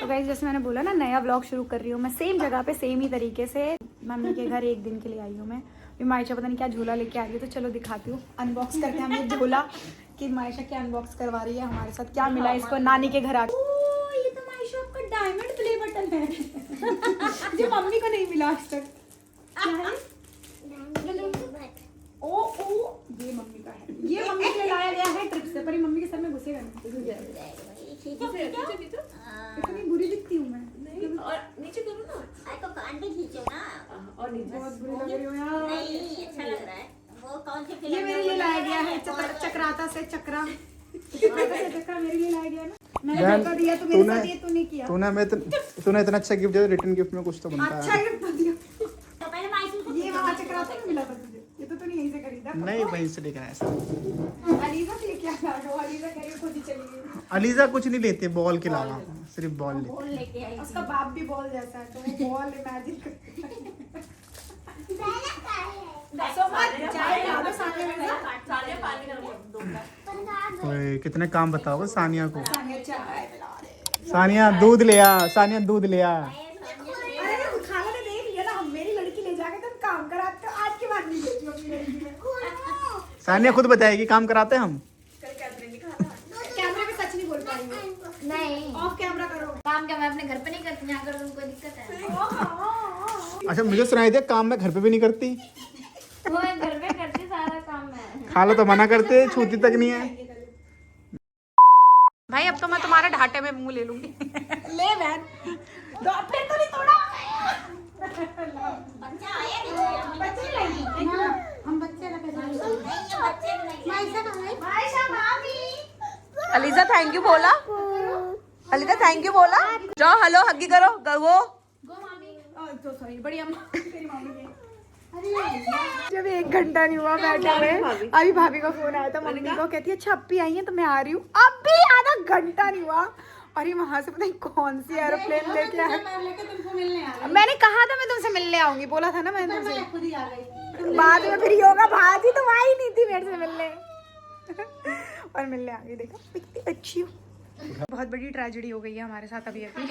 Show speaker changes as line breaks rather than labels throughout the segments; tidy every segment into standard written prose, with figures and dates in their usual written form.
तो गाइस जैसे मैंने बोला ना, नया व्लॉग शुरू कर रही हूँ मैं सेम जगह पे, सेम ही तरीके से मम्मी के घर 1 दिन के लिए आई हूँ मैं। मायशा पता नहीं क्या झोला लेके आ रही है, तो चलो दिखाती हूँ। अनबॉक्स करते हैं हम ये झोला कि मायशा क्या अनबॉक्स करवा रही है हमारे साथ, क्या मिला इसको नानी के घर आके। ये तो मायशा आपका डायमंड प्ले बटन है जो मम्मी को नहीं मिला आज तक। क्या है? ओ ये मम्मी का है, ये मम्मी के लिए लाया गया है ट्रिप से, पर ये मम्मी के सर में घुसेगा नहीं। इतनी बुरी दिखती हूँ मैं।
नहीं, और नीचे करो ना,
तो कान भी खींचो ना।
और नीचे
बहुत बुरी लग रही हो यार।
नहीं अच्छा लग रहा है। वो कौन सी फिल्म?
ये मेरे लिए लाया गया है चक्राता से चक्रा मेरे लिए लाया गया ना। मैंने धोखा दिया तो मेरे साथ ये तूने किया।
तूने इतना अच्छा गिफ्ट दिया, रिटर्न गिफ्ट में कुछ तो बनता
अच्छा
है।
गिफ्ट दिया।
तो पहले माइसू को
ये वहाँ चक्राता में मिला था तुझे, ये तो तूने यहीं से खरीदा।
नहीं वहीं से लेकर आया सर।
अलीजा से क्या लाया? अलीजा कह रही खुद ही चली गई।
अलीजा कुछ नहीं लेती, बॉल के अलावा सिर्फ बॉल लेती।
बोल लेके आई।
उसका बाप भी बॉल जैसा है, तो वो बॉल इमेजिन करती है। चाय पिला दो सानिया में ना।
सानिया पानी गरम दूंगा।
ओए कितने काम बताओ सानिया को।
सानिया चाय पिला दे।
सानिया दूध ले आ, सानिया दूध ले आ।
अरे खाना ने देख लिया ना, हम मेरी लड़की ले जाके तुम काम कराते हो, आज के बाद नहीं देखी अपनी लड़की में।
सानिया खुद बताएगी काम कराते हैं हम।
कल कैथरीन ने कहा था।
कैमरे में सच नहीं बोल पा रही हूँ।
नहीं
ऑफ कैमरा करो।
काम क्या मैं अपने घर पे नहीं करती, यहाँ कर तुमको दिक्कत है।
अच्छा मुझे सुनाई दे, काम मैं घर पे भी नहीं करती।
वो मैं घर पे करती सारा काम मैं।
खाला तो मना करते, छूती तक नहीं है।
भाई अब तो मैं तुम्हारे ढाटे में मुंह ले लूंगी। ले बहन, दो फिर तो नहीं तोड़ा।
बच्चा आया नहीं।
बच्चे लाएंगे। हम बच्चे लगे
नहीं ये बच्चे को नहीं।
मायशा कहाँ है? मायशा मामी।
अलीजा थैंक यू बोला, अलीजा थैंक यू बोला। जाओ हेलो हग्गी करो गो।
तो सॉरी बड़ी अम्मा तेरी मम्मी है। जब 1 घंटा नहीं हुआ बैठे हुए, अभी भाभी का फोन आया था, मम्मी को कहती है अच्छा अब भी आई है तो मैं आ रही हूँ। अब भी आधा घंटा नहीं हुआ और ये वहां से पता नहीं कौन सी एरोप्लेन लेके आया। मैंने कहा था मैं तुमसे मिलने आऊंगी, बोला था ना मैंने तुमसे। बाद में फिर योगा भाजी तो आई नहीं थी मेरे से मिलने और मिलने आ गई। देखो कितनी अच्छी हूँ। बहुत बड़ी ट्रेजेडी हो गई है हमारे साथ अभी अभी।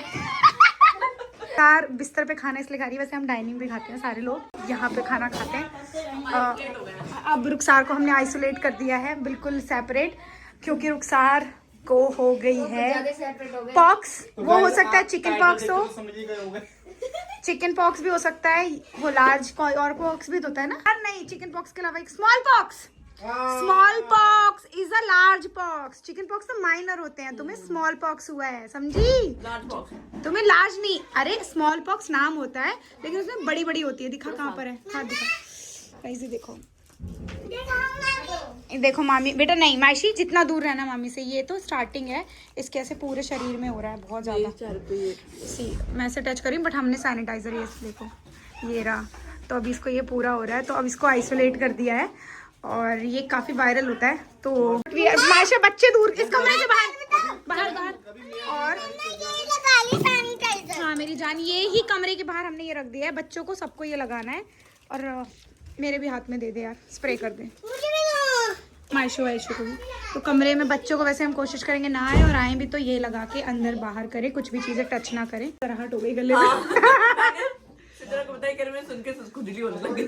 यार बिस्तर पे खाना इसलिए खा रही है, वैसे हम डाइनिंग पे खाते हैं सारे लोग, यहाँ पे खाना खाते हैं। अब रुखसार को हमने आइसोलेट कर दिया है बिल्कुल सेपरेट, क्योंकि रुखसार को हो गई है पॉक्स। वो हो सकता है चिकन पॉक्स हो, चिकन पॉक्स भी हो सकता है, वो लार्ज और पॉक्स भी तो होता है ना। नहीं चिकन पॉक्स के अलावा एक small pox. Small pox is a large pox, chicken pox तो माइनर होते हैं, तुम्हें स्मॉल पॉक्स हुआ है समझी? तुम्हें लार्ज नहीं, अरे स्मॉल पॉक्स नाम होता है लेकिन उसमें बड़ी बड़ी होती है। दिखा कहाँ पर है, हाथ दिखा कैसे। देखो देखो मामी बेटा, नहीं मायशी जितना दूर रहना मामी से, ये तो स्टार्टिंग है, इसके ऐसे पूरे शरीर में हो रहा है बहुत ज्यादा। सी मैं ऐसे टच करी बट हमने सैनिटाइजर ये देखो ये रहा, तो अभी इसको ये पूरा हो रहा है, तो अब इसको आइसोलेट कर दिया है और ये काफी वायरल होता है। तो मायशा बच्चे दूर इस कमरे से बाहर और हाँ मेरी जान, ये ही कमरे के बाहर हमने ये रख दिया है, बच्चों को सबको ये लगाना है। और मेरे भी हाथ में दे दे यार, स्प्रे कर दे मायशू वायशू को भी। तो कमरे में बच्चों को वैसे हम कोशिश करेंगे ना आए, और आए भी तो ये लगा के अंदर बाहर करे, कुछ भी चीजें टच ना करें। तरहट हो गई गले में।
सुन के खुजली होने लगी।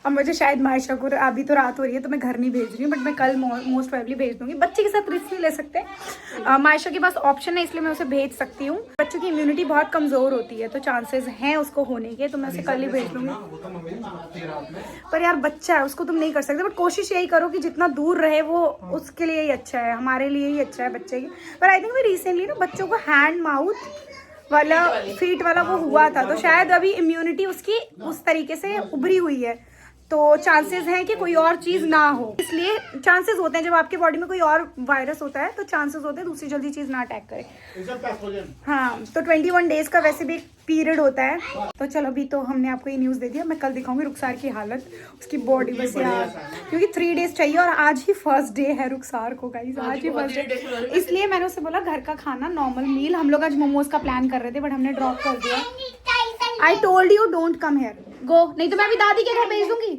अब मुझे शायद मायशा को, अभी तो रात हो रही है तो मैं घर नहीं भेज रही हूँ, बट मैं कल मोस्ट प्रोबेबली भेज दूंगी। बच्चे के साथ रिस्क नहीं ले सकते, मायशा के पास ऑप्शन है इसलिए मैं उसे भेज सकती हूँ। बच्चों की इम्यूनिटी बहुत कमजोर होती है तो चांसेस हैं उसको होने के, तो मैं उसे कल ही भेज दूंगी। पर यार बच्चा है, उसको तुम नहीं कर सकते, बट कोशिश यही करो कि जितना दूर रहे वो उसके लिए ही अच्छा है, हमारे लिए ही अच्छा है बच्चे की। पर आई थिंक रिसेंटली ना बच्चों को हैंड माउथ वाला फीट वाला वो हुआ था, तो शायद अभी इम्यूनिटी उसकी उस तरीके से उभरी हुई है, तो चांसेस हैं कि कोई और चीज ना हो। इसलिए चांसेस होते हैं जब आपके बॉडी में कोई और वायरस होता है तो चांसेस होते हैं दूसरी जल्दी चीज ना अटैक करे। हाँ तो 21 डेज का वैसे भी एक पीरियड होता है। तो चलो अभी तो हमने आपको ये न्यूज दे दिया, मैं कल दिखाऊंगी रुखसार की हालत, उसकी बॉडी बस यार, क्योंकि 3 डेज चाहिए और आज ही फर्स्ट डे है रुखसार को गाइस, आज ही फर्स्ट डे। इसलिए मैंने उससे बोला घर का खाना नॉर्मल मील। हम लोग आज मोमोज का प्लान कर रहे थे बट हमने ड्रॉप कर दिया। I told you don't come here, go, नहीं तो मैं अभी दादी के घर भेज दूंगी।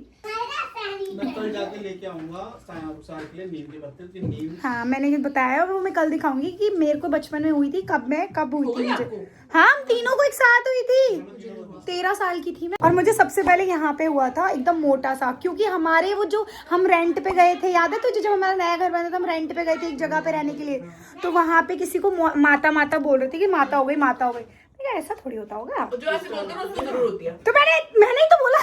मैं कल जाके लेके आऊंगा सार के लिए नीम के पत्ते की नीम।
हाँ मैंने जो बताया वो मैं कल दिखाऊंगी कि मेरे को बचपन में हुई थी, कब हुई थी मुझे। हाँ हम तीनों को एक साथ हुई थी, 13 साल की थी मैं। और मुझे सबसे पहले यहाँ पे हुआ था एकदम मोटा सा, क्योंकि हमारे वो जो हम रेंट पे गए थे, याद है तुझे जब हमारा नया घर बना था, हम रेंट पे गए थे एक जगह पे रहने के लिए, तो वहाँ पे किसी को माता माता बोल रही थी कि माता हो गई माता हो गई। ऐसा थोड़ी होता होगा,
जो ऐसे बोलते हैं ना उसमें जरूर होती है।
तो मैंने ही तो बोला।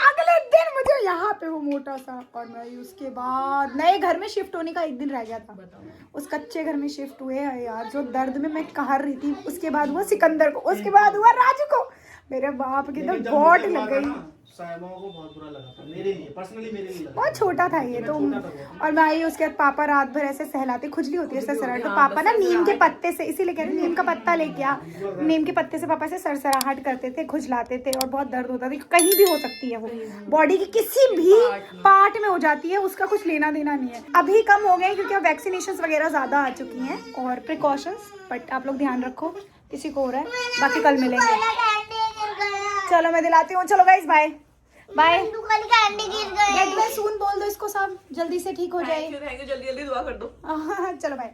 अगले दिन मुझे यहाँ पे वो मोटा सा, और मैं उसके बाद नए घर में शिफ्ट होने का एक दिन रह गया था, उस कच्चे घर में शिफ्ट हुए हैं यार, जो दर्द में मैं कह रही थी। उसके बाद हुआ सिकंदर को, उसके बाद हुआ राजू को, मेरे बाप की तो बॉट लग गई।
साहिबा को बहुत बुरा लगा था, मेरे लिए पर्सनली मेरे लिए लगा।
बहुत छोटा था ये तो। और भाई उसके बाद पापा रात भर ऐसे सहलाते, खुजली होती है सरसराहट, तो पापा ना नीम के पत्ते से, इसीलिए कह रहे नीम का पत्ता लेके आ, नीम के पत्ते से पापा से सरसराहट करते थे, खुजलाते थे, और बहुत दर्द होता था। कहीं भी हो सकती है वो, बॉडी की किसी भी पार्ट में हो जाती है, उसका कुछ लेना देना नहीं है। अभी कम हो गए क्योंकि अब वैक्सीनेशन वगैरह ज्यादा आ चुकी हैं और प्रिकॉशंस, बट आप लोग ध्यान रखो किसी को हो रहा है। बाकी कल मिलेंगे, चलो मैं दिलाती हूँ। चलो गाइस बाय बाय। सून बोल दो इसको, सब जल्दी से ठीक हो जाए।
थैंक यू, जल्दी जल्दी दुआ कर दो।
चलो बाय।